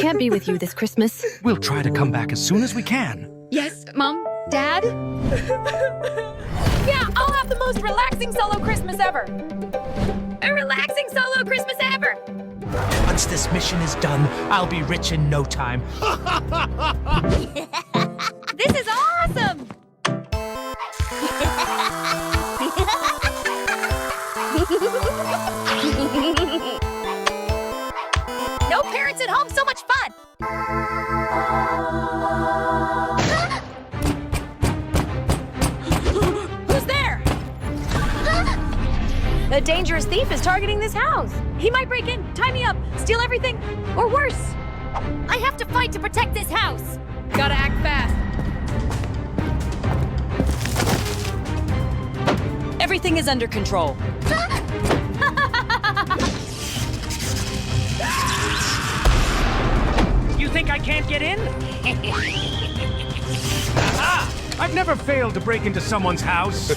can't be with you this Christmas. We'll try to come back as soon as we can. Yes, Mom? Dad? Yeah, I'll have the most relaxing solo Christmas ever. A relaxing solo Christmas ever! Once this mission is done, I'll be rich in no time. This is awesome! No parents at home, so much fun! Who's there? A dangerous thief is targeting this house. He might break in, tie me up, steal everything, or worse. I have to fight to protect this house! Gotta act fast. Everything is under control. You think I can't get in? Aha! I've never failed to break into someone's house.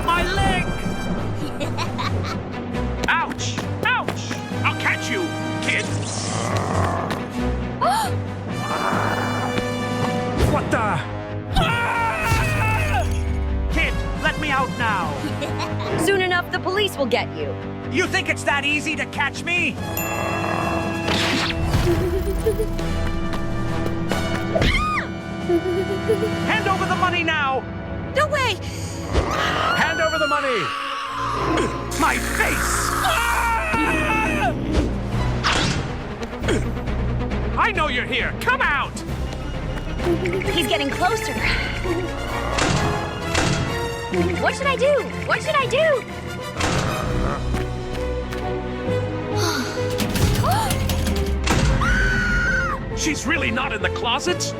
My leg! Ouch! Ouch! I'll catch you, kid! What the? Kid, let me out now! Soon enough, the police will get you. You think it's that easy to catch me? Hand over the money now! No way! Hand over the money! My face! I know you're here! Come out! He's getting closer. What should I do? What should I do? She's really not in the closet?